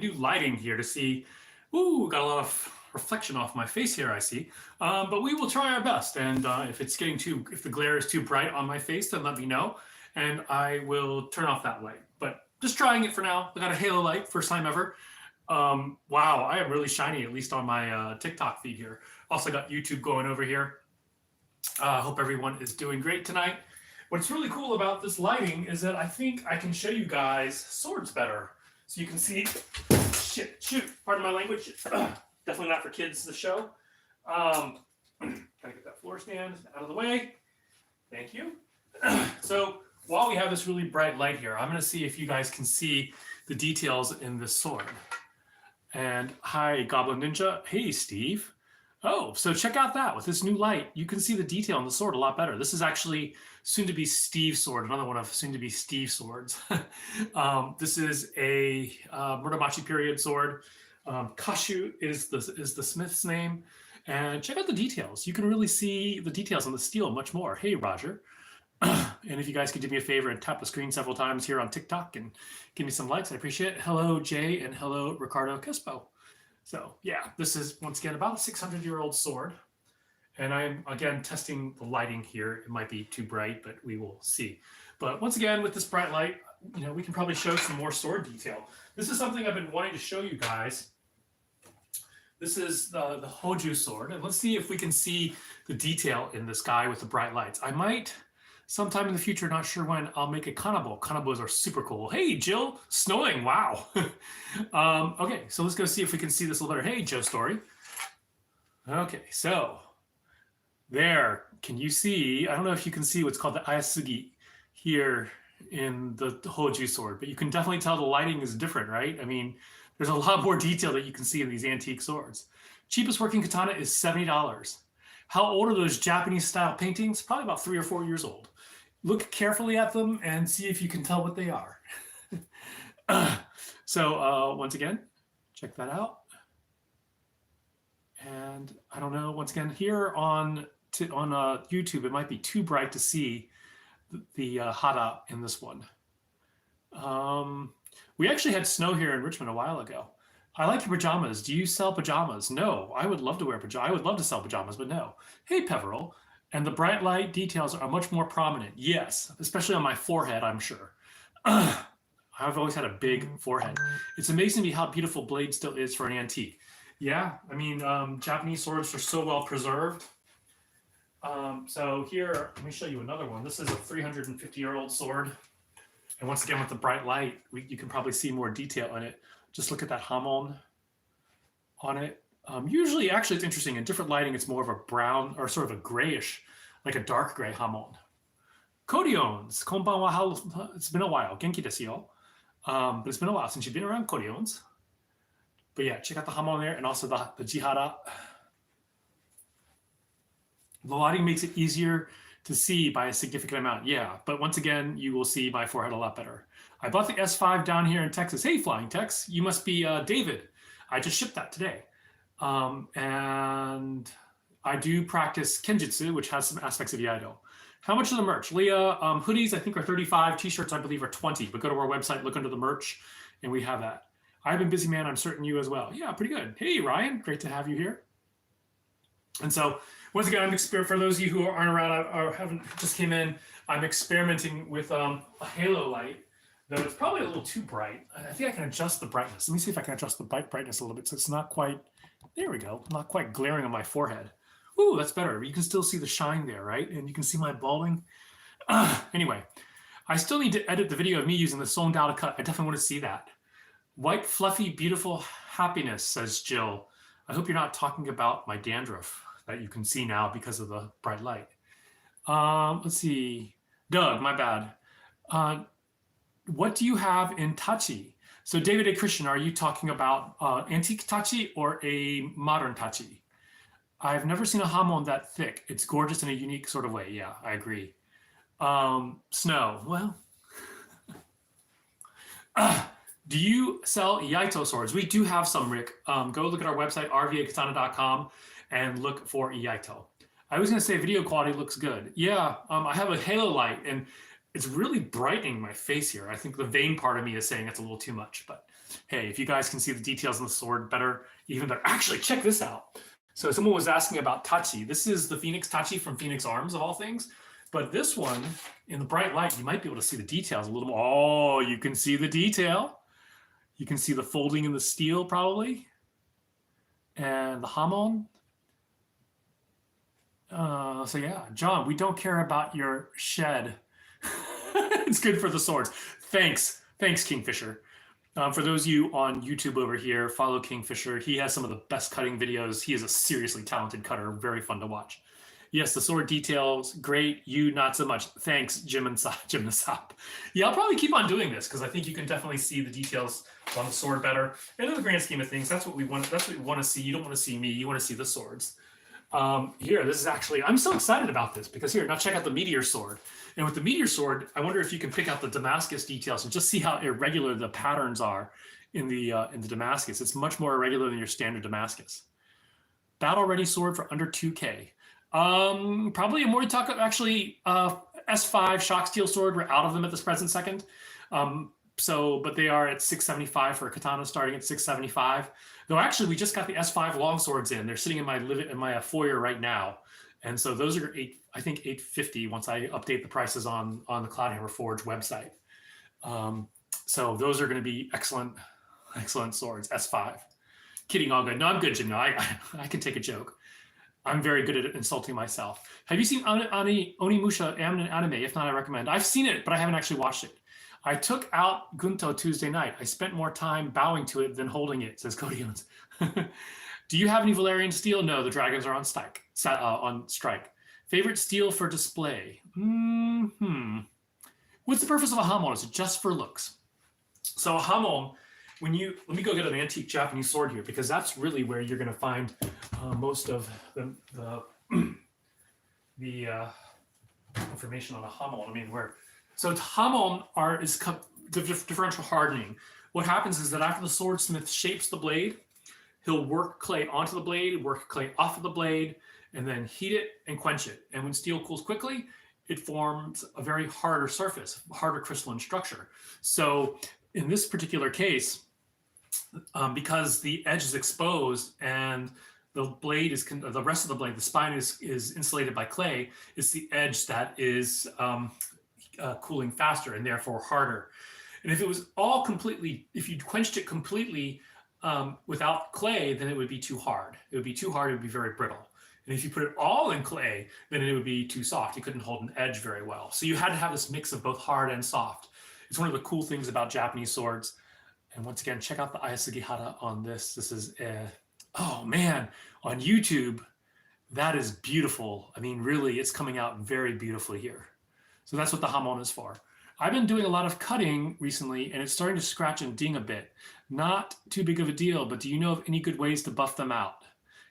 new lighting here to see. Ooh, got a lot of reflection off my face here, I see. But we will try our best. And if the glare is too bright on my face, then let me know, and I will turn off that light. But just trying it for now. I got a halo light, first time ever. Wow, I am really shiny, at least on my TikTok feed here. Also got YouTube going over here. Hope everyone is doing great tonight. What's really cool about this lighting is that I think I can show you guys swords better. So you can see, shoot, pardon my language. Definitely not for kids, the show. Gotta get that floor stand out of the way. Thank you. So while we have this really bright light here, I'm gonna see if you guys can see the details in this sword. And hi, Goblin Ninja. Hey, Steve. Oh, so check out that. With this new light, you can see the detail on the sword a lot better. This is actually soon-to-be Steve's sword, another one of soon-to-be Steve's swords. This is a Muromachi period sword. Kashu is the smith's name. And check out the details. You can really see the details on the steel much more. Hey, Roger. And if you guys could do me a favor and tap the screen several times here on TikTok and give me some likes, I appreciate it. Hello, Jay, and hello, Ricardo Crespo. So yeah, this is once again about a 600-year-old sword. And I'm again testing the lighting here. It might be too bright, but we will see. But once again, with this bright light, we can probably show some more sword detail. This is something I've been wanting to show you guys. This is the Hoju sword. And let's see if we can see the detail in this guy with the bright lights. I might, sometime in the future, not sure when, I'll make a kanabo. Kanabos are super cool. Hey, Jill, snowing, wow. Okay, so let's go see if we can see this a little better. Hey, Joe Story. Okay, so there, can you see, I don't know if you can see what's called the ayasugi here in the Hoju sword, but you can definitely tell the lighting is different, right? I mean, there's a lot more detail that you can see in these antique swords. Cheapest working katana is $70. How old are those Japanese style paintings? Probably about 3 or 4 years old. Look carefully at them and see if you can tell what they are. So once again, check that out. And I don't know, once again, here on YouTube, it might be too bright to see the hara in this one. We actually had snow here in Richmond a while ago. I like your pajamas. Do you sell pajamas? No, I would love to wear pajamas. I would love to sell pajamas, but no. Hey, Peveril. And the bright light details are much more prominent. Yes, especially on my forehead, I'm sure. I've always had a big forehead. It's amazing to me how beautiful blade still is for an antique. Yeah, I mean, Japanese swords are so well preserved. So here, let me show you another one. This is a 350-year-old sword. And once again, with the bright light, you can probably see more detail in it. Just look at that hamon on it. Usually, actually, it's interesting. In different lighting, it's more of a brown or sort of a grayish, like a dark gray hamon. Kodiones, konbanwa, it's been a while. Genki desu yo. But it's been a while since you've been around Kodiones. But yeah, check out the hamon there and also the jihara. The lighting makes it easier to see by a significant amount. Yeah, but once again, you will see my forehead a lot better. I bought the S5 down here in Texas. Hey, Flying Tex, you must be David. I just shipped that today. And I do practice Kenjutsu, which has some aspects of Iaido. How much is the merch? Leah, hoodies I think are 35, t-shirts I believe are 20, but go to our website, look under the merch, and we have that. I've been busy, man. I'm certain you as well. Yeah, pretty good. Hey, Ryan, great to have you here. And so, once again, for those of you who aren't around or haven't just came in, I'm experimenting with a halo light, though it's probably a little too bright. I think I can adjust the brightness. Let me see if I can adjust the brightness a little bit so it's not quite, there we go, not quite glaring on my forehead. Ooh, that's better. You can still see the shine there, right? And you can see my balding. Anyway, I still need to edit the video of me using the Song Dao to cut. I definitely want to see that. White, fluffy, beautiful happiness, says Jill. I hope you're not talking about my dandruff that you can see now because of the bright light. Let's see. Doug, my bad. What do you have in Tachi? So David A. Christian, are you talking about antique Tachi or a modern Tachi? I've never seen a hamon that thick. It's gorgeous in a unique sort of way. Yeah, I agree. Snow, well. Do you sell Iaito swords? We do have some, Rick. Go look at our website, rvakatana.com, and look for Iaito. I was going to say video quality looks good. Yeah, I have a halo light, and it's really brightening my face here. I think the vain part of me is saying it's a little too much, but hey, if you guys can see the details on the sword better, even better. Actually, check this out. So someone was asking about Tachi. This is the Phoenix Tachi from Phoenix Arms, of all things. But this one, in the bright light, you might be able to see the details a little more. Oh, you can see the detail. You can see the folding in the steel, probably. And the hamon. So yeah, John, we don't care about your shed. It's good for the swords. Thanks, Kingfisher. For those of you on YouTube over here, follow Kingfisher. He has some of the best cutting videos. He is a seriously talented cutter, very fun to watch. Yes, the sword details, great. You, not so much. Thanks, Jim Nasop. Yeah, I'll probably keep on doing this because I think you can definitely see the details on the sword better. And in the grand scheme of things, that's what we want. That's what we want to see. You don't want to see me. You want to see the swords. Here, this is actually, I'm so excited about this because here, now check out the meteor sword. And with the meteor sword, I wonder if you can pick out the Damascus details and just see how irregular the patterns are in the Damascus. It's much more irregular than your standard Damascus. Battle ready sword for under 2K. Probably a Moritaka, actually, S5 shock steel sword. We're out of them at this present second. But they are at 675 for a katana, starting at 675. Though actually, we just got the S5 longswords in. They're sitting in my foyer right now, and so those are I think 850 once I update the prices on the Cloudhammer Forge website. So those are going to be excellent swords. S5. Kidding, all good. No, I'm good, Jim. No, I can take a joke. I'm very good at insulting myself. Have you seen Onimusha anime? If not, I recommend. I've seen it, but I haven't actually watched it. I took out Gunto Tuesday night. I spent more time bowing to it than holding it, says Cody Owens. Do you have any Valerian steel? No, the dragons are on strike. Favorite steel for display? What's the purpose of a hamon? Is it just for looks? So a hamon, let me go get an antique Japanese sword here because that's really where you're going to find most of the information on a hamon. I mean, so hamon is differential hardening. What happens is that after the swordsmith shapes the blade, he'll work clay onto the blade, work clay off of the blade, and then heat it and quench it. And when steel cools quickly, it forms a very harder surface, harder crystalline structure. So in this particular case, because the edge is exposed and the blade is the rest of the blade, the spine is insulated by clay, it's the edge that is cooling faster and therefore harder. And if it was all completely, if you quenched it completely without clay, then it would be too hard. It would be too hard, it would be very brittle. And if you put it all in clay, then it would be too soft. You couldn't hold an edge very well. So you had to have this mix of both hard and soft. It's one of the cool things about Japanese swords. And once again, check out the Ayasugihara on this. This is, oh man, on YouTube, that is beautiful. I mean, really, it's coming out very beautifully here. So that's what the hamon is for. I've been doing a lot of cutting recently, and it's starting to scratch and ding a bit. Not too big of a deal, but do you know of any good ways to buff them out?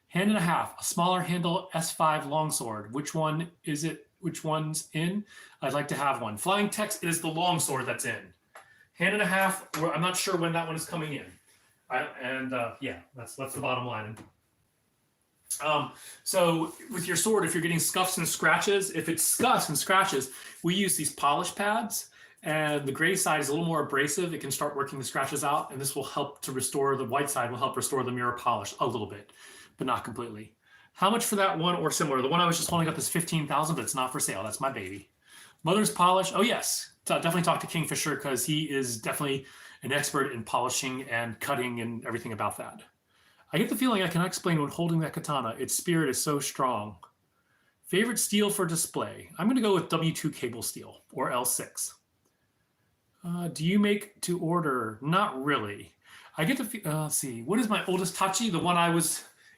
Hand and a half, a smaller handle S5 longsword. Which one is it? Which one's in? I'd like to have one. Flying Text is the longsword that's in. Hand and a half, I'm not sure when that one is coming in. Yeah, that's the bottom line. So with your sword, if you're getting scuffs and scratches, if it's scuffs and scratches, we use these polish pads, and the gray side is a little more abrasive. It can start working the scratches out, and this will help to restore, the white side will help restore the mirror polish a little bit, but not completely. How much for that one or similar? The one I was just holding up is 15,000, but it's not for sale. That's my baby. Mother's polish. Oh yes, definitely talk to Kingfisher because he is definitely an expert in polishing and cutting and everything about that. I get the feeling I cannot explain when holding that katana. Its spirit is so strong. Favorite steel for display? I'm going to go with W2 cable steel or L6. Do you make to order? Not really. I get the let's see. What is my oldest Tachi? The one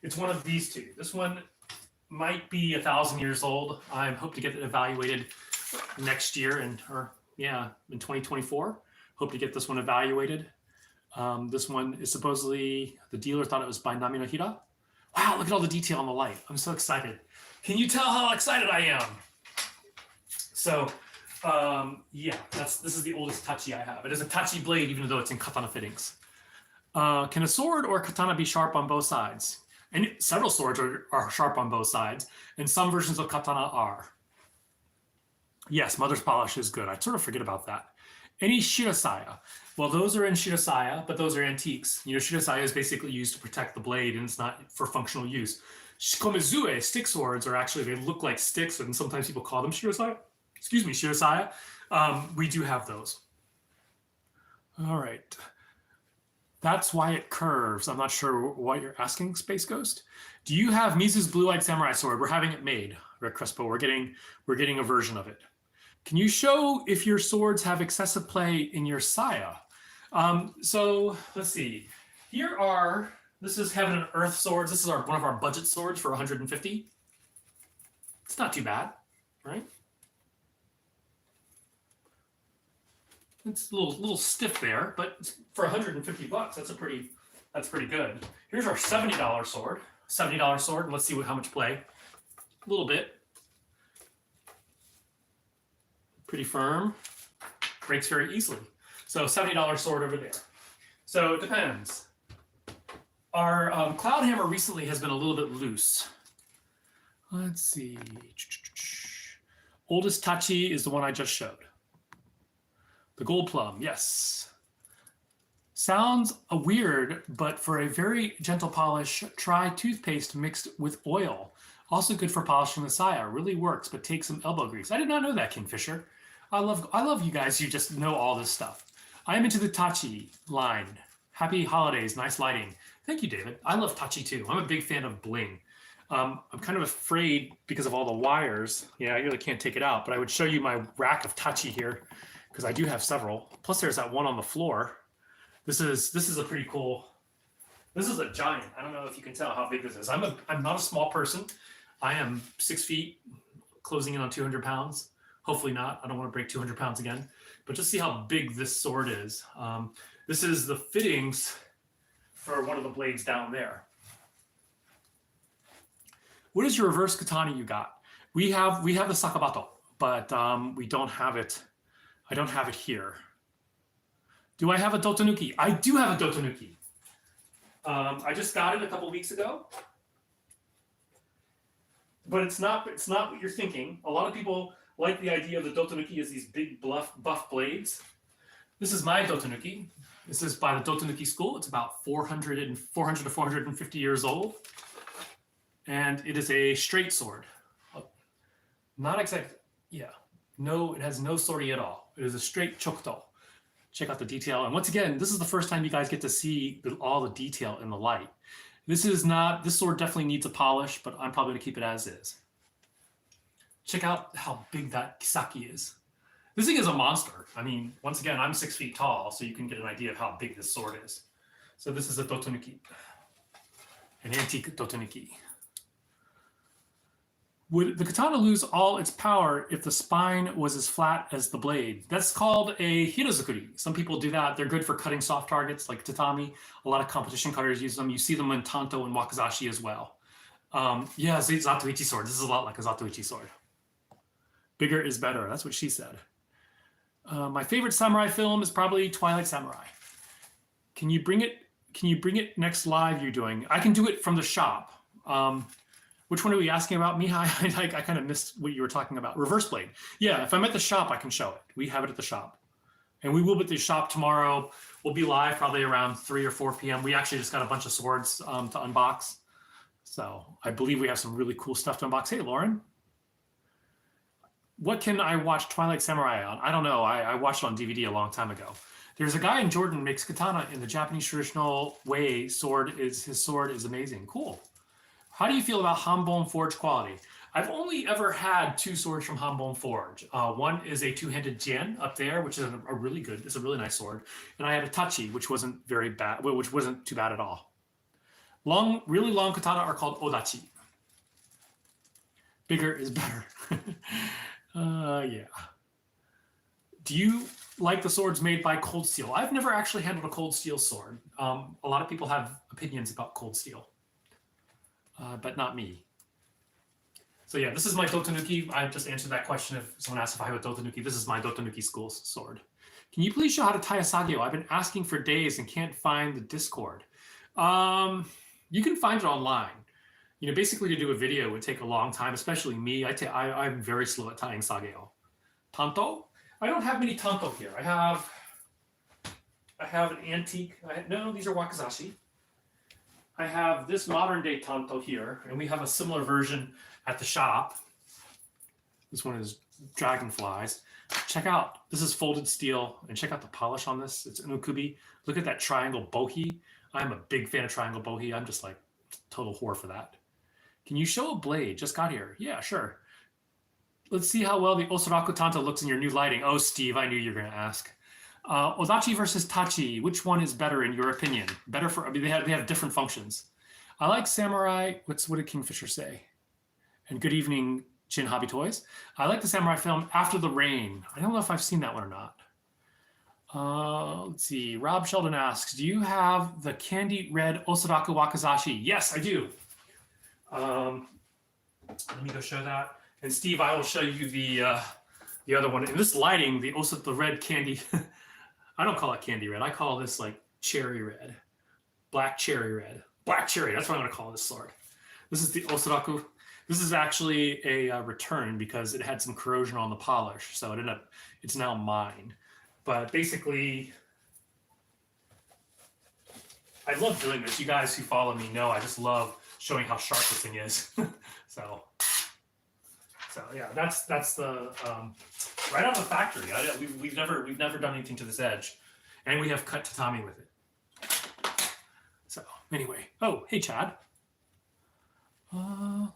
it's one of these two. This one might be 1,000 years old. I hope to get it evaluated next year in 2024. Hope to get this one evaluated. This one is supposedly, the dealer thought it was by Nami no Hira. Wow, look at all the detail on the light. I'm so excited. Can you tell how excited I am? So, yeah, this is the oldest Tachi I have. It is a Tachi blade, even though it's in katana fittings. Can a sword or katana be sharp on both sides? And several swords are sharp on both sides, and some versions of katana are. Yes, mother's polish is good. I sort of forget about that. Any shirasaya. Well, those are in shirasaya, but those are antiques. Shirasaya is basically used to protect the blade, and it's not for functional use. Shikomizue stick swords are actually, they look like sticks, and sometimes people call them shirasaya. Excuse me, shirasaya. We do have those. All right. That's why it curves. I'm not sure what you're asking, Space Ghost. Do you have Mizu's blue-eyed samurai sword? We're having it made, Rick Crespo. We're getting a version of it. Can you show if your swords have excessive play in your saya? So let's see. This is Heaven and Earth swords. This is one of our budget swords for 150. It's not too bad, right? It's a little stiff there, but for 150 bucks, that's pretty good. Here's our $70 sword. $70 sword, and let's see how much play. A little bit. Pretty firm. Breaks very easily. So $70 sword over there. So it depends. Our Cloud Hammer recently has been a little bit loose. Let's see. Oldest Tachi is the one I just showed. The Gold Plum, yes. Sounds weird, but for a very gentle polish, try toothpaste mixed with oil. Also good for polishing the saya. Really works, but take some elbow grease. I did not know that, Kingfisher. I love you guys. You just know all this stuff. I am into the Tachi line. Happy holidays, nice lighting. Thank you, David. I love Tachi too. I'm a big fan of bling. I'm kind of afraid because of all the wires. Yeah, I really can't take it out, but I would show you my rack of Tachi here because I do have several. Plus there's that one on the floor. This is a pretty cool, this is a giant. I don't know if you can tell how big this is. I'm not a small person. I am 6 feet, closing in on 200 pounds. Hopefully not. I don't want to break 200 pounds again. But just see how big this sword is. This is the fittings for one of the blades down there. What is your reverse katana you got? We have the sakabato, but we don't have it. I don't have it here. Do I have a dotonuki? I do have a dotonuki. I just got it a couple weeks ago. But it's not what you're thinking. A lot of people like the idea of the dotonuki as these big buff blades. This is my dotonuki. This is by the Dotonuki school. It's about 400 to 450 years old. And it is a straight sword. Not exact, yeah. No, it has no swordie at all. It is a straight chokuto. Check out the detail. And once again, this is the first time you guys get to see all the detail in the light. This sword definitely needs a polish, but I'm probably gonna keep it as is. Check out how big that kisaki is. This thing is a monster. I mean, once again, I'm 6 feet tall, so you can get an idea of how big this sword is. So this is a dotonuki, an antique dotonuki. Would the katana lose all its power if the spine was as flat as the blade? That's called a hirozukuri. Some people do that. They're good for cutting soft targets like tatami. A lot of competition cutters use them. You see them in tanto and wakizashi as well. Yeah, Zatoichi sword. This is a lot like a Zatoichi sword. Bigger is better. That's what she said. My favorite samurai film is probably Twilight Samurai. Can you bring it next live you're doing? I can do it from the shop. Which one are we asking about, Mihai? I kind of missed what you were talking about. Reverse blade. Yeah, if I'm at the shop, I can show it. We have it at the shop. And we will be at the shop tomorrow. We'll be live probably around 3 or 4 p.m. We actually just got a bunch of swords to unbox. So I believe we have some really cool stuff to unbox. Hey, Lauren. What can I watch Twilight Samurai on? I don't know. I watched it on DVD a long time ago. There's a guy in Jordan who makes katana in the Japanese traditional way. His sword is amazing. Cool. How do you feel about Hamon Forge quality? I've only ever had 2 swords from Hamon Forge. One is a 2-handed Jien up there, which is it's a really nice sword. And I had a Tachi, which wasn't very bad, which wasn't too bad at all. Really long katana are called Odachi. Bigger is better. Yeah. Do you like the swords made by Cold Steel? I've never actually handled a Cold Steel sword. A lot of people have opinions about Cold Steel. But not me. So yeah, this is my dotonuki. I just answered that question if someone asked if I have a dotonuki. This is my dotonuki school sword. Can you please show how to tie a sageo? I've been asking for days and can't find the Discord. You can find it online. Basically to do a video would take a long time, especially me. I'm very slow at tying sageo. Tanto? I don't have many tanto here. I have an antique. No, these are wakizashi. I have this modern day tanto here, and we have a similar version at the shop. This one is dragonflies. Check out, this is folded steel, and check out the polish on this. It's unukubi. Look at that triangle bohi. I'm a big fan of triangle bohi. I'm just like total whore for that. Can you show a blade? Just got here. Yeah, sure. Let's see how well the Osaraku tanto looks in your new lighting. Oh, Steve, I knew you were going to ask. Odachi versus Tachi. Which one is better in your opinion? Better for, I mean, they have different functions. I like Samurai. What did Kingfisher say? And good evening, Chin Hobby Toys. I like the Samurai film After the Rain. I don't know if I've seen that one or not. Let's see. Rob Sheldon asks, do you have the candy red Osaraku wakizashi? Yes, I do. Let me go show that. And Steve, I will show you the other one. In this lighting, the red candy, I don't call it candy red. I call this like cherry red, black cherry red. Black cherry, that's what I'm gonna call this sword. This is the Osaraku. This is actually a return because it had some corrosion on the polish. So it's now mine. But basically, I love doing this. You guys who follow me know I just love showing how sharp this thing is. So yeah, that's the right out of the factory. We've never done anything to this edge, and we have cut tatami with it. So anyway, oh hey Chad,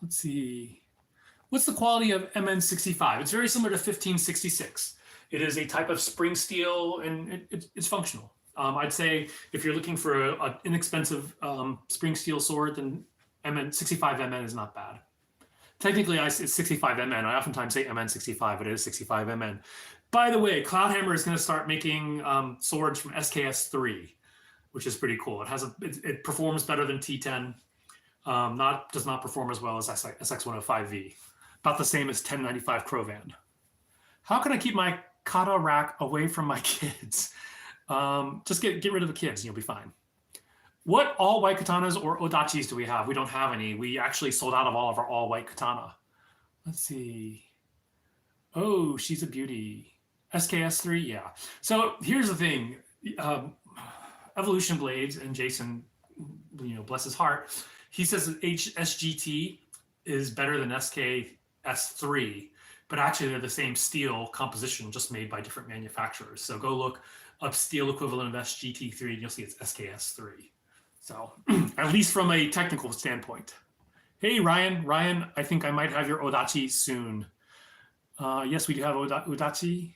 let's see, what's the quality of MN65? It's very similar to 1566. It is a type of spring steel, and it's functional. I'd say if you're looking for an inexpensive spring steel sword, then 65 MN is not bad. Technically, it's 65 MN. I oftentimes say MN65, but it is 65 MN. By the way, Cloudhammer is going to start making swords from SKS3, which is pretty cool. It performs better than T10. Does not perform as well as SX105V. About the same as 1095 Crovan. How can I keep my kata rack away from my kids? Just get rid of the kids and you'll be fine. What all-white katanas or odachis do we have? We don't have any. We actually sold out of all of our all-white katana. Let's see. Oh, she's a beauty. SKS3, yeah. So here's the thing. Evolution Blades, and Jason, bless his heart, he says that SGT is better than SKS3, but actually they're the same steel composition, just made by different manufacturers. So go look up steel equivalent of SGT3 and you'll see it's SKS3. So at least from a technical standpoint. Hey, Ryan, I think I might have your Odachi soon. Yes, we do have Odachi.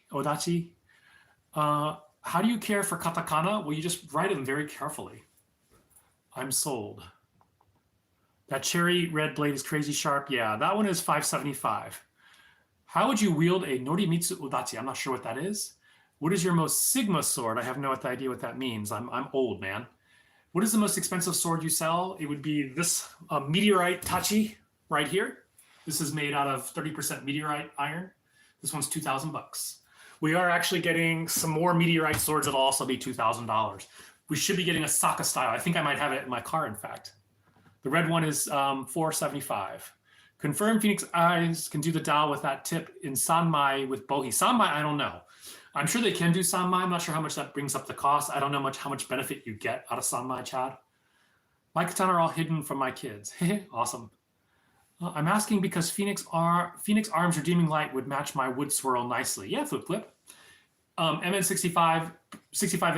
How do you care for katakana? Well, you just write them very carefully. I'm sold. That cherry red blade is crazy sharp. Yeah, that one is 575. How would you wield a Norimitsu Odachi? I'm not sure what that is. What is your most Sigma sword? I have no idea what that means. I'm old, man. What is the most expensive sword you sell? It would be this meteorite tachi right here. This is made out of 30% meteorite iron. This one's $2,000. We are actually getting some more meteorite swords that'll also be $2,000. We should be getting a Saka style. I think I might have it in my car, in fact. The red one is $475. Confirm Phoenix Eyes can do the Dao with that tip in Sanmai with Bohi. Sanmai, I don't know. I'm sure they can do Sanmai. I'm not sure how much that brings up the cost. I don't know how much benefit you get out of Sanmai, Chad. My katana are all hidden from my kids. Awesome. I'm asking because Phoenix Arms Redeeming Light would match my wood swirl nicely. Yeah, Flip Clip. MN65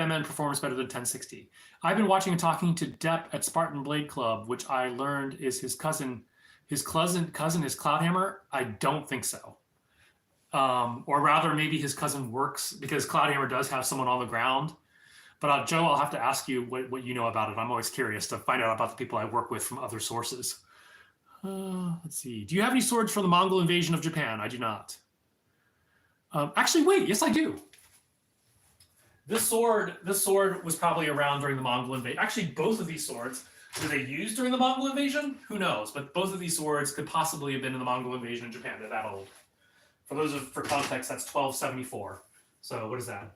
MN performs better than 1060. I've been watching and talking to Depp at Spartan Blade Club, which I learned is his cousin. His cousin is Cloudhammer. I don't think so. Or rather, maybe his cousin works, because Cloudhammer does have someone on the ground. But Joe, I'll have to ask you what you know about it. I'm always curious to find out about the people I work with from other sources. Let's see. Do you have any swords from the Mongol invasion of Japan? I do not. Actually, wait. Yes, I do. This sword was probably around during the Mongol invasion. Actually, both of these swords, were they used during the Mongol invasion? Who knows? But both of these swords could possibly have been in the Mongol invasion in Japan. They're that old. For context, that's 1274. So what is that?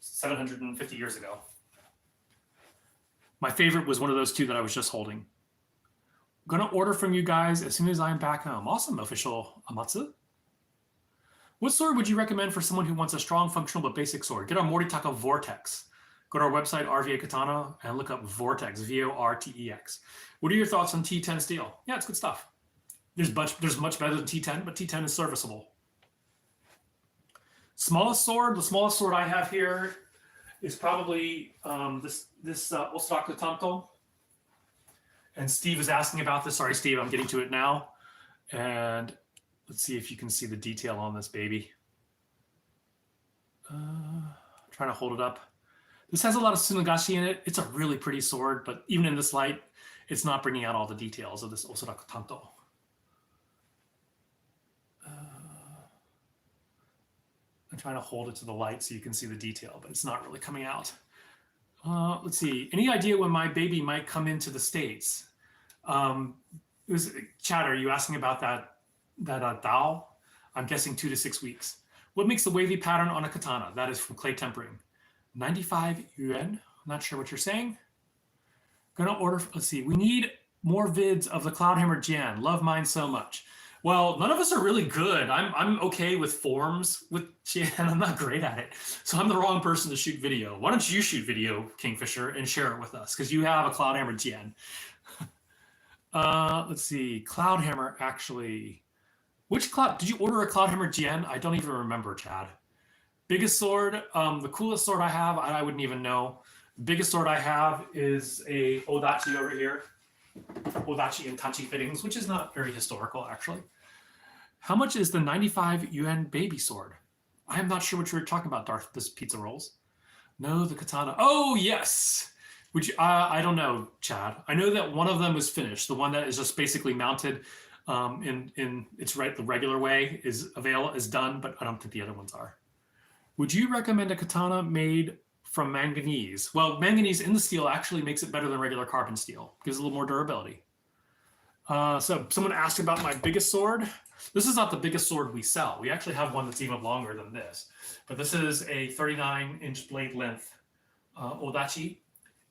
750 years ago. My favorite was one of those two that I was just holding. I'm gonna order from you guys as soon as I'm back home. Awesome, official Amatsu. What sword would you recommend for someone who wants a strong, functional, but basic sword? Get our Moritaka Vortex. Go to our website, RVA Katana, and look up Vortex, Vortex. What are your thoughts on T10 steel? Yeah, it's good stuff. There's much better than T10, but T10 is serviceable. Smallest sword, the smallest sword I have here is probably this Osaka Tanto. And Steve is asking about this. Sorry, Steve, I'm getting to it now. And let's see if you can see the detail on this baby. Trying to hold it up. This has a lot of tsunagashi in it. It's a really pretty sword, but even in this light, it's not bringing out all the details of this Osaka Tanto. I'm trying to hold it to the light so you can see the detail, but it's not really coming out. Let's see. Any idea when my baby might come into the States? Chad, are you asking about that Dao? I'm guessing 2 to 6 weeks. What makes the wavy pattern on a katana? That is from clay tempering. 95 yuan. I'm not sure what you're saying. Gonna order, let's see. We need more vids of the Cloudhammer Jan. Love mine so much. Well, none of us are really good. I'm okay with forms with Jan. I'm not great at it. So I'm the wrong person to shoot video. Why don't you shoot video, Kingfisher, and share it with us? Because you have a Cloudhammer Jan. Let's see. Cloudhammer, actually. Which cloud? Did you order a Cloudhammer Jan? I don't even remember, Chad. Biggest sword, the coolest sword I have, I wouldn't even know. The biggest sword I have is a Odachi over here. Odachi and Tachi fittings, which is not very historical, actually. How much is the 95 yuan baby sword? I am not sure what you were talking about, Darth, this pizza rolls. No, the katana. Oh, yes. Which I don't know, Chad. I know that one of them is finished. The one that is just basically mounted in its the regular way is done, but I don't think the other ones are. Would you recommend a katana made from manganese? Well, manganese in the steel actually makes it better than regular carbon steel. Gives it a little more durability. So someone asked about my biggest sword. This is not the biggest sword we sell. We actually have one that's even longer than this. But this is a 39-inch blade length Odachi.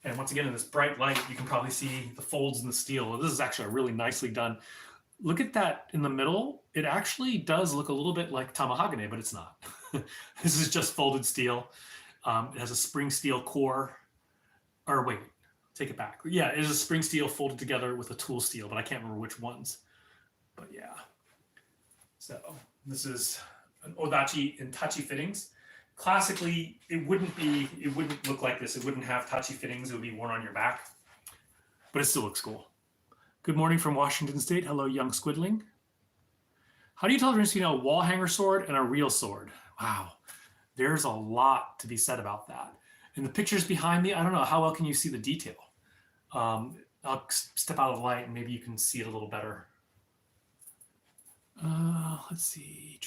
And once again, in this bright light, you can probably see the folds in the steel. This is actually really nicely done. Look at that in the middle. It actually does look a little bit like Tamahagane, but it's not. This is just folded steel. It has a spring steel core. Or wait, take it back. Yeah, it is a spring steel folded together with a tool steel, but I can't remember which ones. But yeah. So this is an Odachi in Tachi fittings. Classically, it wouldn't look like this. It wouldn't have Tachi fittings. It would be worn on your back. But it still looks cool. Good morning from Washington State. Hello, young squidling. How do you tell the difference between a wall hanger sword and a real sword? Wow, there's a lot to be said about that. And the pictures behind me, I don't know, how well can you see the detail? I'll step out of the light and maybe you can see it a little better. Let's see.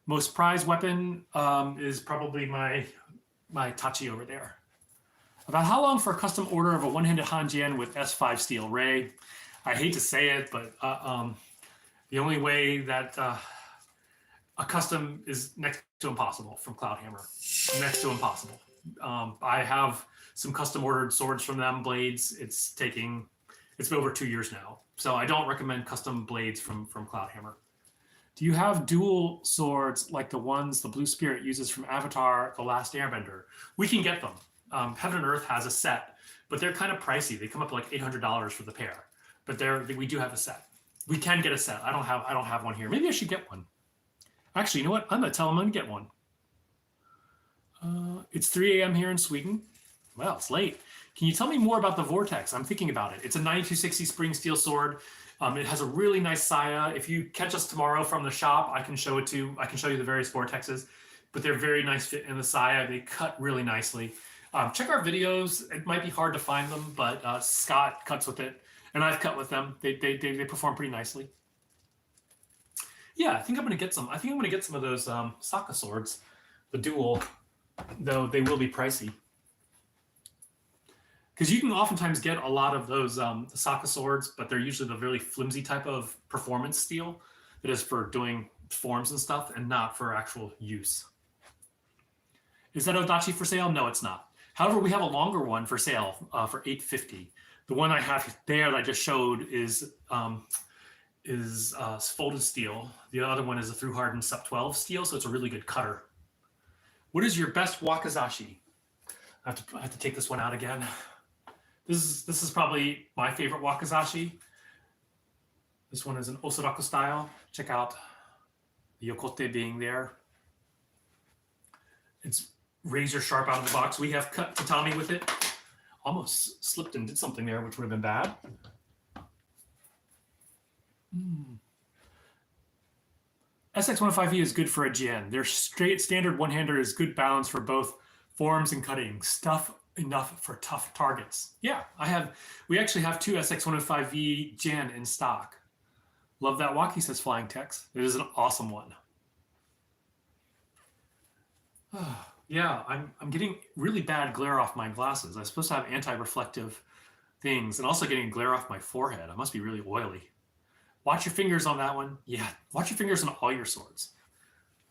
Most prized weapon is probably my Tachi over there. About how long for a custom order of a one-handed Hanjian with S5 steel? Ray, I hate to say it, but the only way that a custom is next to impossible from Cloudhammer. Next to impossible. I have some custom ordered swords from them, blades. It's been over 2 years now. So I don't recommend custom blades from Cloudhammer. Do you have dual swords like the ones the Blue Spirit uses from Avatar: The Last Airbender? We can get them. Heaven and Earth has a set, but they're kind of pricey. They come up to like $800 for the pair. But we do have a set. We can get a set. I don't have one here. Maybe I should get one. Actually, you know what? I'm gonna tell them I'm gonna get one. It's 3 a.m. here in Sweden. Well, it's late. Can you tell me more about the Vortex? I'm thinking about it. It's a 9260 spring steel sword. It has a really nice saya. If you catch us tomorrow from the shop, I can show it to. I can show you the various Vortexes, but they're very nice fit in the saya. They cut really nicely. Check our videos. It might be hard to find them, but Scott cuts with it, and I've cut with them. They perform pretty nicely. Yeah, I think I'm gonna get some. I think I'm gonna get some of those Saka swords, the dual, though they will be pricey. Because you can oftentimes get a lot of those the Saka swords, but they're usually the really flimsy type of performance steel that is for doing forms and stuff, and not for actual use. Is that Odachi for sale? No, it's not. However, we have a longer one for sale for $850. The one I have there that I just showed is is folded steel. The other one is a through hardened sub 12 steel, so it's a really good cutter. What is your best wakizashi? I have to take this one out again. This is probably my favorite wakizashi. This one is an Osuraku style. Check out the yokote being there. It's razor sharp out of the box. We have cut tatami with it. Almost slipped and did something there, which would have been bad. SX105E is good for a GN. Their straight standard one-hander is good balance for both forms and cutting. Stuff enough for tough targets. Yeah, we actually have two SX105V GN in stock. Love that Waki, says Flying Tex. It is an awesome one. Yeah, I'm getting really bad glare off my glasses. I'm supposed to have anti-reflective things and also getting glare off my forehead. I must be really oily. Watch your fingers on that one. Yeah, watch your fingers on all your swords.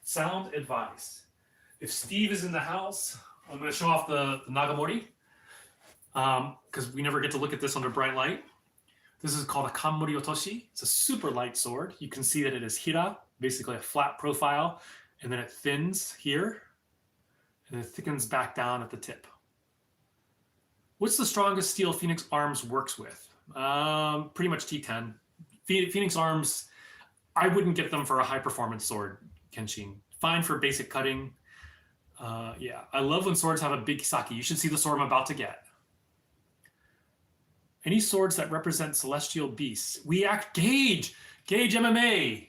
Sound advice. If Steve is in the house, I'm going to show off the Nagamori because we never get to look at this under bright light. This is called a Kanmori Otoshi. It's a super light sword. You can see that it is hira, basically a flat profile, and then it thins here, and it thickens back down at the tip. What's the strongest steel Phoenix Arms works with? Pretty much T10. Phoenix Arms, I wouldn't get them for a high-performance sword, Kenshin. Fine for basic cutting. Yeah, I love when swords have a big kisaki. You should see the sword I'm about to get. Any swords that represent celestial beasts? Gage MMA.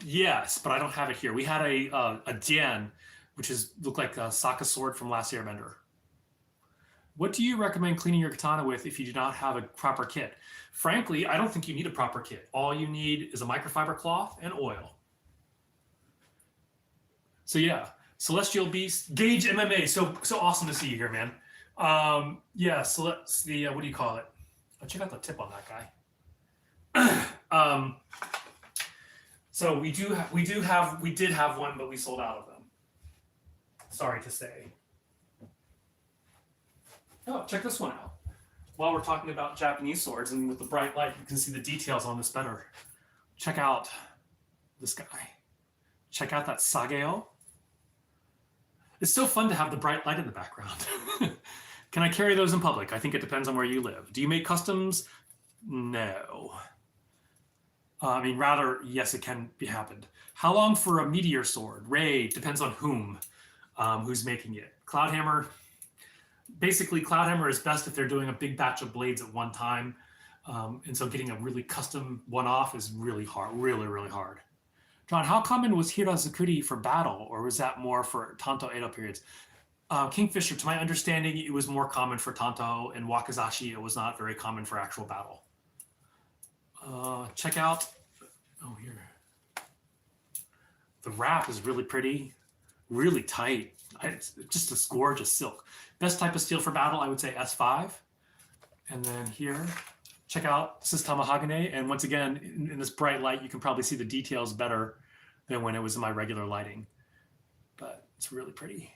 Yes, but I don't have it here. We had a Dian, which looked like a Sokka sword from Last Airbender. What do you recommend cleaning your katana with if you do not have a proper kit? Frankly, I don't think you need a proper kit. All you need is a microfiber cloth and oil. So yeah, Celestial Beast, Gage MMA. So awesome to see you here, man. Yeah, so let's the what do you call it? Oh, check out the tip on that guy. So we did have one, but we sold out of them. Sorry to say. Oh, check this one out. While we're talking about Japanese swords and with the bright light, you can see the details on this better. Check out this guy. Check out that Sageo. It's so fun to have the bright light in the background. Can I carry those in public? I think it depends on where you live. Do you make customs? No. I mean, rather, yes, it can be happened. How long for a meteor sword? Ray, depends on who's making it. Cloudhammer, basically Cloudhammer is best if they're doing a big batch of blades at one time. And so getting a really custom one-off is really hard, really, really hard. John, how common was Hirazukuri for battle, or was that more for Tanto Edo periods? Kingfisher, to my understanding, it was more common for Tanto, and Wakizashi, it was not very common for actual battle. Check out, here. The wrap is really pretty, really tight. It's just a gorgeous silk. Best type of steel for battle, I would say S5. And then here, check out, this is Tamahagane. And once again, in this bright light, you can probably see the details better than when it was in my regular lighting. But it's really pretty.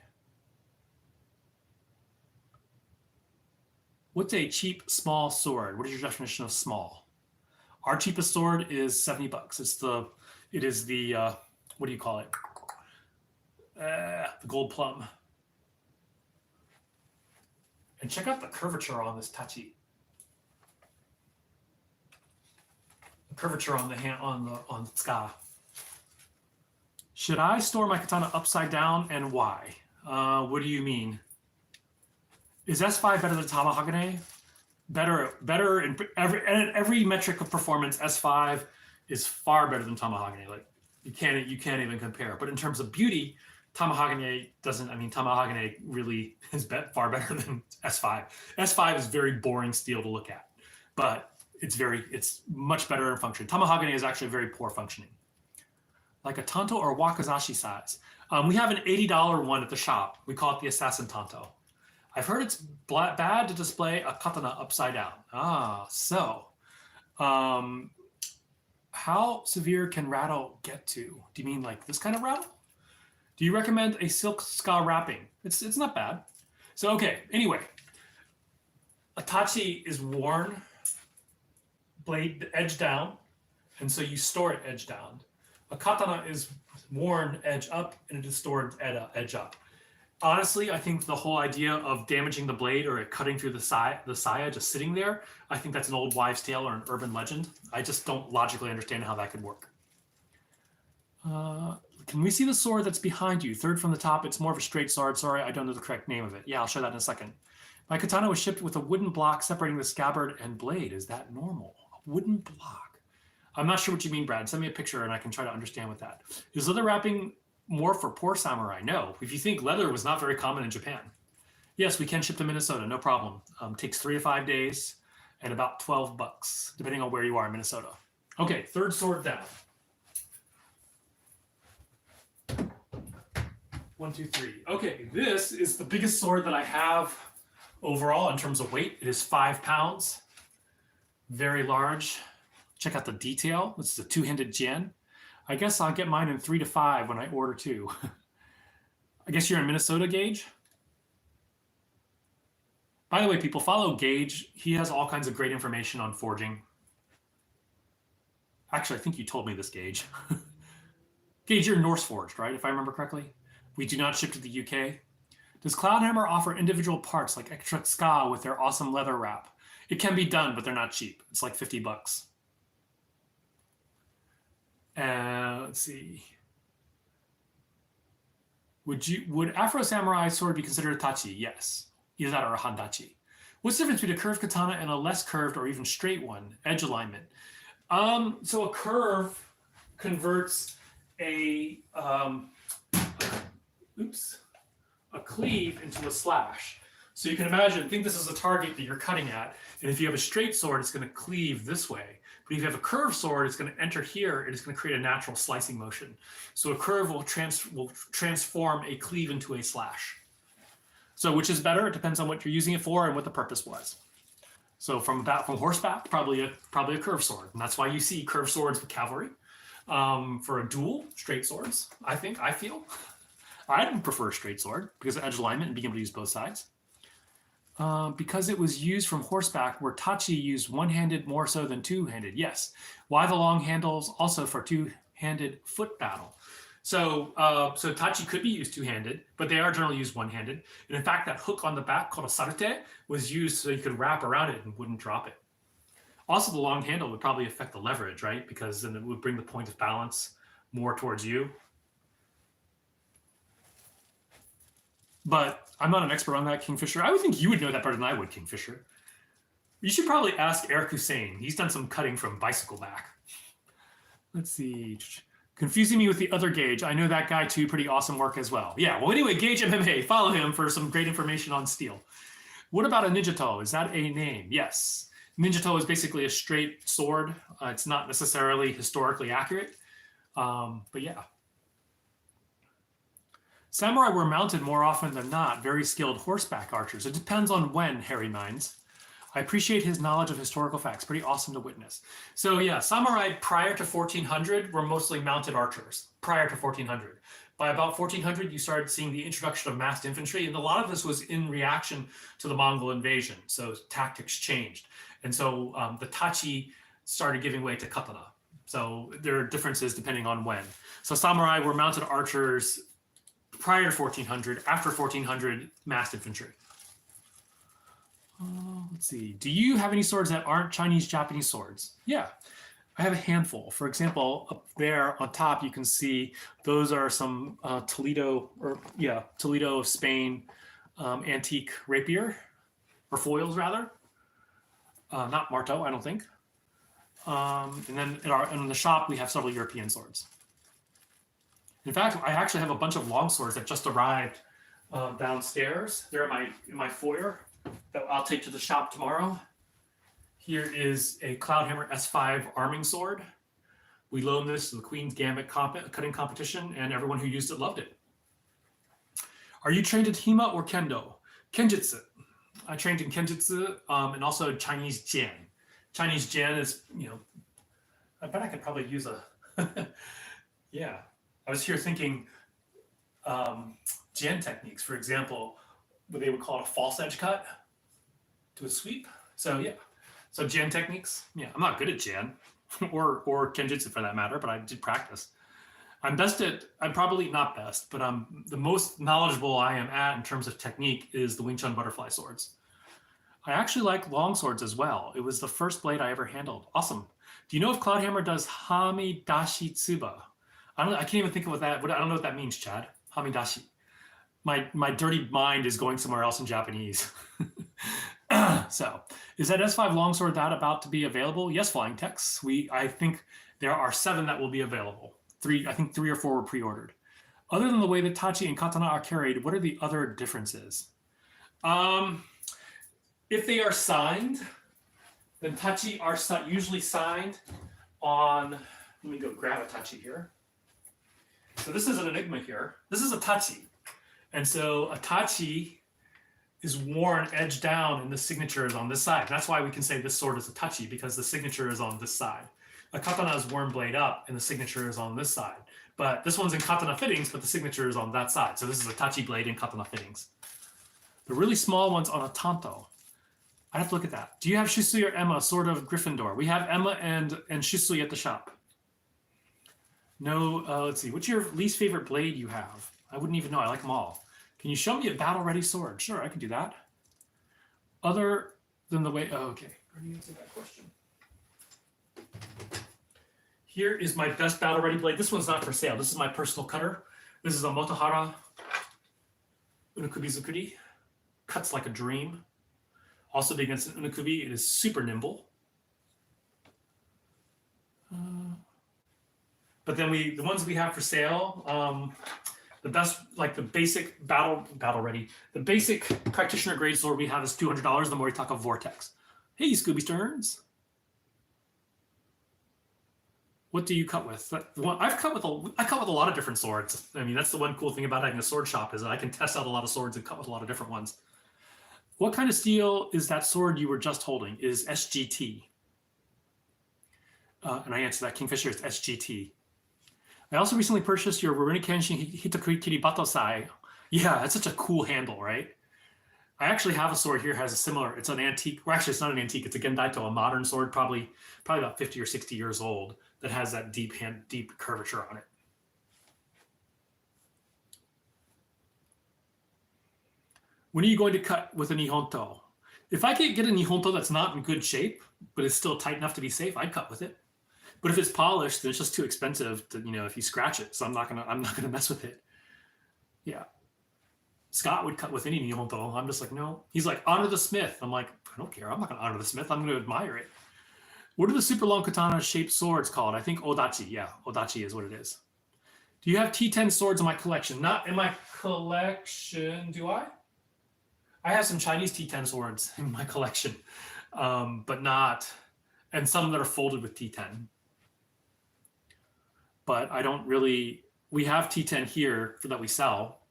What's a cheap, small sword? What is your definition of small? Our cheapest sword is $70. It is the what do you call it? The gold plum. And check out the curvature on this tachi. The curvature on the hand on the tsuka. Should I store my katana upside down, and why? What do you mean? Is S5 better than Tamahagane? Better in every metric of performance. S5 is far better than Tamahagane. Like you can't even compare. But in terms of beauty, Tamahagane doesn't. I mean, Tamahagane really is far better than S5. S5 is very boring steel to look at, but it's much better in function. Tamahagane is actually very poor functioning. Like a Tanto or Wakizashi size. We have an $80 one at the shop. We call it the Assassin Tanto. I've heard it's bad to display a katana upside down. So how severe can rattle get to? Do you mean like this kind of rattle? Do you recommend a silk ska wrapping? It's not bad. So, okay, anyway. Odachi is worn, blade edge down. and so you store it edge down. A katana is worn edge up, and it is stored edge up. Honestly, I think the whole idea of damaging the blade or it cutting through the saya just sitting there, I think that's an old wives' tale or an urban legend. I just don't logically understand how that could work. Can we see the sword that's behind you? Third from the top, it's more of a straight sword. Sorry, I don't know the correct name of it. Yeah, I'll show that in a second. My katana was shipped with a wooden block separating the scabbard and blade. Is that normal? A wooden block? I'm not sure what you mean, Brad. Send me a picture and I can try to understand what that. Is leather wrapping more for poor samurai? No. If you think leather was not very common in Japan. Yes, we can ship to Minnesota, no problem. Takes 3 to 5 days and about $12, depending on where you are in Minnesota. Okay, third sword down. 1, 2, 3. Okay, this is the biggest sword that I have overall in terms of weight. It is 5 pounds. Very large. Check out the detail. This is a 2-handed Jin. I guess I'll get mine in 3 to 5 when I order 2. I guess you're in Minnesota, Gage? By the way, people, follow Gage. He has all kinds of great information on forging. Actually, I think you told me this, Gage. Gage, you're Norse Forged, right? If I remember correctly. We do not ship to the UK. Does Cloudhammer offer individual parts like extra ska with their awesome leather wrap? It can be done, but they're not cheap. It's like $50. Let's see. Would Afro Samurai sword be considered a tachi? Yes. Either that or a handachi. What's the difference between a curved katana and a less curved or even straight one? Edge alignment. So a curve converts a cleave into a slash. So you can imagine, think this is a target that you're cutting at, and if you have a straight sword, it's going to cleave this way. But if you have a curved sword, it's going to enter here, and it's going to create a natural slicing motion. So a curve will transform a cleave into a slash. So which is better? It depends on what you're using it for and what the purpose was. So from horseback, probably a curved sword, and that's why you see curved swords with cavalry. For a duel, straight swords, I feel. I prefer a straight sword because of edge alignment and being able to use both sides. Because it was used from horseback, where tachi used one-handed more so than two-handed. Yes. Why the long handles also for two-handed foot battle? So tachi could be used two-handed, but they are generally used one-handed. And in fact, that hook on the back called a sarute was used so you could wrap around it and wouldn't drop it. Also, the long handle would probably affect the leverage, right? Because then it would bring the point of balance more towards you. But I'm not an expert on that, Kingfisher. I would think you would know that better than I would, Kingfisher. You should probably ask Eric Hussein. He's done some cutting from bicycle back. Let's see. Confusing me with the other Gage. I know that guy too. Pretty awesome work as well. Yeah, well, anyway, Gage MMA. Follow him for some great information on steel. What about a ninjato? Is that a name? Yes. Ninjato is basically a straight sword. It's not necessarily historically accurate. But yeah. Samurai were mounted more often than not, very skilled horseback archers. It depends on when, Harry Mines. I appreciate his knowledge of historical facts. Pretty awesome to witness. So yeah, samurai prior to 1400 were mostly mounted archers, prior to 1400. By about 1400, you started seeing the introduction of massed infantry, and a lot of this was in reaction to the Mongol invasion. So tactics changed. And so the tachi started giving way to katana. So there are differences depending on when. So samurai were mounted archers prior to 1400, after 1400, massed infantry. Let's see. Do you have any swords that aren't Chinese, Japanese swords? Yeah, I have a handful. For example, up there on top, you can see those are some Toledo of Spain antique rapier, or foils rather. Not marteau, I don't think. And then in the shop, we have several European swords. In fact, I actually have a bunch of long swords that just arrived downstairs. They're in my foyer that I'll take to the shop tomorrow. Here is a Cloudhammer S5 arming sword. We loaned this to the Queen's Gambit cutting competition, and everyone who used it loved it. Are you trained in Hima or Kendo? Kenjutsu. I trained in Kenjutsu and also Chinese Jian. Chinese Jian is, I bet I could probably use yeah. I was here thinking Jian techniques, for example, what they would call a false edge cut to a sweep. So yeah, so Jian techniques. Yeah, I'm not good at Jian. or kenjutsu for that matter, but I did practice. I'm probably not best, but I'm the most knowledgeable I am at in terms of technique is the Wing Chun butterfly swords. I actually like long swords as well. It was the first blade I ever handled. Awesome. Do you know if Cloudhammer does hamidashi tsuba? I can't even think of I don't know what that means, Chad. Hamidashi. My dirty mind is going somewhere else in Japanese. So, is that S5 longsword about to be available? Yes, Flying Tex. I think there are 7 that will be available. I think 3 or 4 were pre-ordered. Other than the way that Tachi and Katana are carried, what are the other differences? If they are signed, then Tachi are usually signed on, let me go grab a Tachi here. So this is an Enigma here. This is a Tachi. And so a Tachi is worn edge down and the signature is on this side. That's why we can say this sword is a Tachi, because the signature is on this side. A Katana is worn blade up and the signature is on this side. But this one's in Katana fittings, but the signature is on that side. So this is a Tachi blade in Katana fittings. The really small one's on a Tanto. I have to look at that. Do you have Shisui or Emma, Sword of Gryffindor? We have Emma and Shisui at the shop. No, let's see. What's your least favorite blade you have? I wouldn't even know. I like them all. Can you show me a battle-ready sword? Sure, I can do that. Other than the way... Oh, okay. How do you answer that question? Here is my best battle-ready blade. This one's not for sale. This is my personal cutter. This is a Motohara Unukubi Zukuri. Cuts like a dream. Also big against an Unukubi. It is super nimble. But then the ones we have for sale, the best, like the basic battle ready, the basic practitioner grade sword we have is $200, the Moritaka Vortex. Hey, Scooby Stearns. What do you cut with? I cut with a lot of different swords. I mean, that's the one cool thing about having a sword shop is that I can test out a lot of swords and cut with a lot of different ones. What kind of steel is that sword you were just holding? Is SGT. And I answer that, Kingfisher, is SGT. I also recently purchased your Rurouni Kenshin Hitokuri Kiribato Sai. Yeah, that's such a cool handle, right? I actually have a sword here, has a similar, it's an antique, well actually it's not an antique, it's a Gendaito, a modern sword, probably about 50 or 60 years old, that has that deep curvature on it. When are you going to cut with a Nihonto? If I can get a Nihonto that's not in good shape, but is still tight enough to be safe, I'd cut with it. But if it's polished, then it's just too expensive to, if you scratch it. So I'm not gonna mess with it. Yeah. Scott would cut with any Nihonto. I'm just like, no. He's like, honor the smith. I'm like, I don't care. I'm not gonna honor the smith. I'm gonna admire it. What are the super long katana shaped swords called? I think Odachi. Yeah, Odachi is what it is. Do you have T10 swords in my collection? Not in my collection, do I? I have some Chinese T10 swords in my collection, but not, and some that are folded with T10. But I don't really, we have T10 here that we sell.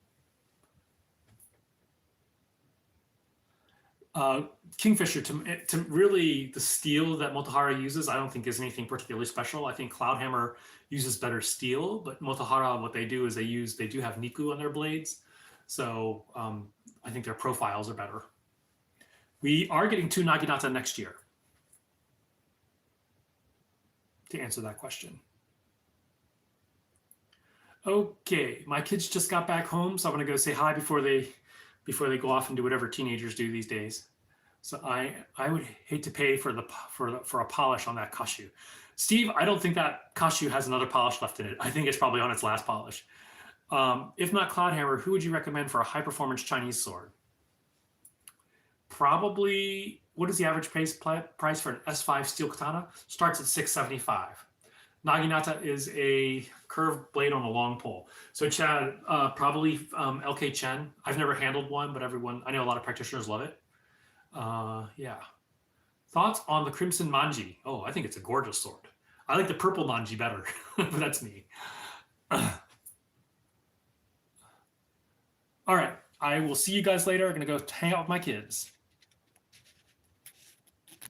Kingfisher, to really, the steel that Motohara uses, I don't think is anything particularly special. I think Cloudhammer uses better steel, but Motohara, what they do is they do have Niku on their blades. So I think their profiles are better. We are getting 2 Naginata next year, to answer that question. Okay, my kids just got back home, so I'm gonna go say hi before they go off and do whatever teenagers do these days. So I would hate to pay for a polish on that kashu. Steve, I don't think that kashu has another polish left in it. I think it's probably on its last polish. If not Cloudhammer, who would you recommend for a high-performance Chinese sword? Probably, what is the average price for an S5 steel katana? Starts at $675. Naginata is a curved blade on a long pole. So Chad, probably LK Chen. I've never handled one, but I know a lot of practitioners love it. Yeah. Thoughts on the Crimson Manji? Oh, I think it's a gorgeous sword. I like the purple Manji better, but that's me. All right, I will see you guys later. I'm gonna go hang out with my kids.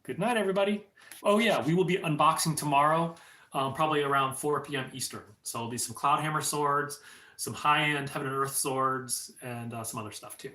Good night, everybody. Oh yeah, we will be unboxing tomorrow, probably around 4 p.m. Eastern. So there'll be some Cloudhammer swords, some high-end Heaven and Earth swords, and some other stuff too.